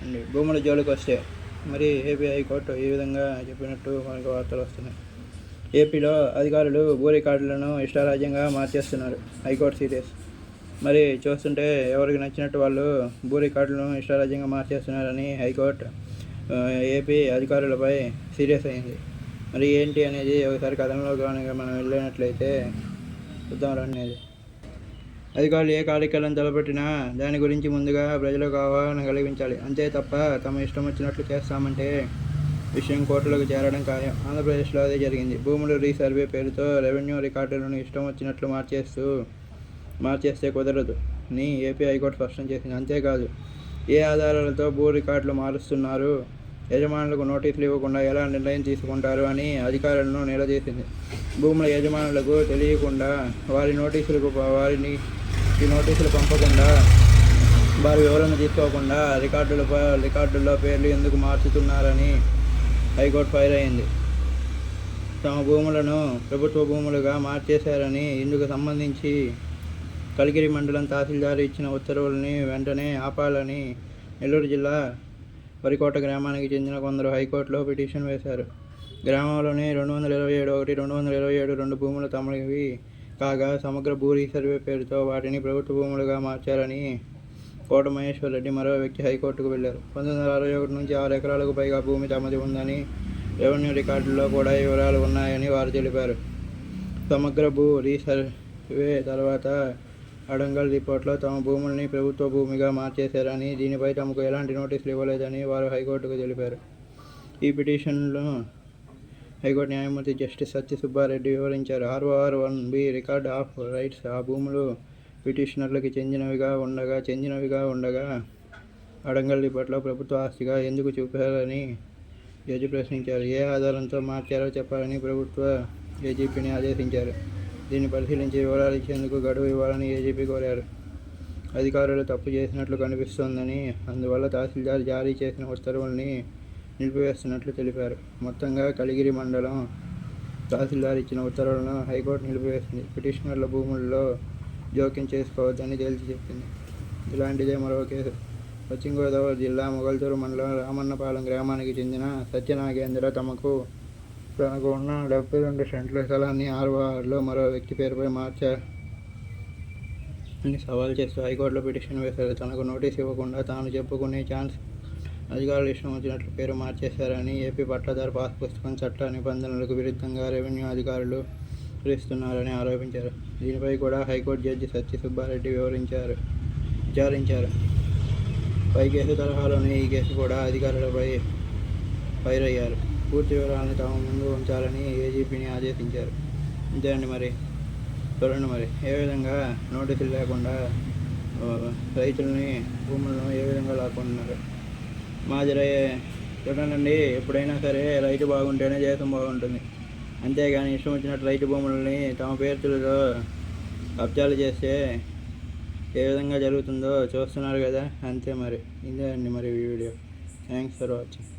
అండి. భూముల జోలికి వస్తే మరి ఏపీ హైకోర్టు ఈ విధంగా చెప్పినట్టు మనకు వార్తలు వస్తున్నాయి. ఏపీలో అధికారులు భూ రికార్డులను ఇష్టారాజ్యంగా మార్చేస్తున్నారు. High court serious. మరి చూస్తుంటే ఎవరికి నచ్చినట్టు వాళ్ళు భూ రికార్డులను ఇష్టారాజ్యంగా మార్చేస్తున్నారని హైకోర్టు ఏపీ అధికారులపై సీరియస్ అయింది. మరి ఏంటి అనేది ఒకసారి కథనంలోకి మనం వెళ్ళినట్లయితే చూద్దాం అనేది. అధికారులు ఏ కార్యక్రమం తలపెట్టినా దాని గురించి ముందుగా ప్రజలకు అవగాహన కలిగించాలి. అంతే తప్ప తమ ఇష్టం వచ్చినట్లు చేస్తామంటే విషయం కోర్టులకు చేరడం ఖాయం. ఆంధ్రప్రదేశ్లో అదే జరిగింది. భూములు రీసర్వే పేరుతో రెవెన్యూ రికార్డులను ఇష్టం వచ్చినట్లు మార్చేస్తే కుదరదు అని ఏపీ హైకోర్టు స్పష్టం చేసింది. అంతేకాదు, ఏ ఆధారాలతో భూ రికార్డులు మారుస్తున్నారు, యజమానులకు నోటీసులు ఇవ్వకుండా ఎలా నిర్ణయం తీసుకుంటారు అని అధికారులను నిలదీసింది. భూముల యజమానులకు తెలియకుండా వారికి నోటీసులు పంపకుండా, వారి వివరణ తీసుకోకుండా రికార్డుల్లో పేర్లు ఎందుకు మార్చుతున్నారని హైకోర్టు ఫైర్ అయింది. తమ భూములను ప్రభుత్వ భూములుగా మార్చేశారని ఇందుకు సంబంధించి కలికిరి మండలం తహసీల్దార్ ఇచ్చిన ఉత్తర్వులని వెంటనే ఆపాలని నెల్లూరు జిల్లా వరికోట గ్రామానికి చెందిన కొందరు హైకోర్టులో పిటిషన్ వేశారు. గ్రామంలోని 227 రెండు భూములు తమవి కాగా సమగ్ర భూ రీసర్వే పేరుతో వాటిని ప్రభుత్వ భూములుగా మార్చారని కోట మహేశ్వర్ రెడ్డి మరో వ్యక్తి హైకోర్టుకు వెళ్లారు. 1961 నుంచి 6 ఎకరాలకు పైగా భూమి తమది ఉందని, రెవెన్యూ రికార్డుల్లో కూడా ఈ వివరాలు ఉన్నాయని వారు తెలిపారు. సమగ్ర భూ రీసర్వే తర్వాత అడంగల్ రిపోర్ట్లో తమ భూముల్ని ప్రభుత్వ భూమిగా మార్చేశారని, దీనిపై తమకు ఎలాంటి నోటీసులు ఇవ్వలేదని వారు హైకోర్టుకు తెలిపారు. ఈ పిటిషన్లో హైకోర్టు న్యాయమూర్తి జస్టిస్ సత్య సుబ్బారెడ్డి వివరించారు. ROR-1B రికార్డ్ ఆఫ్ రైట్స్ ఆ భూములు పిటిషనర్లకు చెందినవిగా ఉండగా అడంగల్ రిపోర్ట్లో ప్రభుత్వ ఆస్తిగా ఎందుకు చూపారని జడ్జి ప్రశ్నించారు. ఏ ఆధారంతో మార్చారో చెప్పాలని ప్రభుత్వ ఏజీపీని ఆదేశించారు. దీన్ని పరిశీలించి వివరాలు ఇచ్చేందుకు గడువు ఇవ్వాలని ఏజీపీ కోరారు. అధికారులు తప్పు చేసినట్లు కనిపిస్తోందని, అందువల్ల తహసీల్దార్ జారీ చేసిన ఉత్తర్వుల్ని నిలిపివేస్తున్నట్లు తెలిపారు. మొత్తంగా కలికిరి మండలం తహసీల్దార్ ఇచ్చిన ఉత్తర్వులను హైకోర్టు నిలిపివేసింది. పిటిషనర్ల భూముల్లో జోక్యం చేసుకోవద్దని తేల్చి చెప్పింది. ఇలాంటిదే మరో కేసు. పశ్చిమ గోదావరి జిల్లా మొగల్తూరు మండలం రామన్నపాలెం గ్రామానికి చెందిన సత్యనాగేంద్ర తనకు ఉన్న 72 సెంట్ల స్థలాన్ని RORలో మరో వ్యక్తి పేరుపై మార్చారని సవాల్ చేస్తూ హైకోర్టులో పిటిషన్ వేశారు. తనకు నోటీసు ఇవ్వకుండా తాను చెప్పుకునే ఛాన్స్ అధికారులు ఇష్టం వచ్చినట్లు పేరు మార్చేశారని, ఏపీ పట్టాదారు పాస్ పుస్తకం చట్ట నిబంధనలకు విరుద్ధంగా రెవెన్యూ అధికారులు వివరిస్తున్నారని ఆరోపించారు. దీనిపై కూడా హైకోర్టు జడ్జి సత్య సుబ్బారెడ్డి విచారించారు. పై కేసు తరహాలోనే ఈ కేసు కూడా అధికారులపై ఫైర్ అయ్యారు. పూర్తి వివరాలను తమ ముందు ఉంచాలని ఏజీపీని ఆదేశించారు. అంతే అండి. మరి చూడండి, మరి ఏ విధంగా నోటీసులు లేకుండా రైతులని భూములను ఏ విధంగా లాక్కుంటున్నారు. చూడండి, ఎప్పుడైనా సరే రైతు బాగుంటేనే దేశం బాగుంటుంది. అంతేగాని ఇష్టం వచ్చినట్టు రైతు భూములని తమ పేరుతో కబ్జాలు చేస్తే ఏ విధంగా జరుగుతుందో చూస్తున్నారు కదా. అంతే మరి. ఇదే అండి మరి వీడియో. Thanks for watching.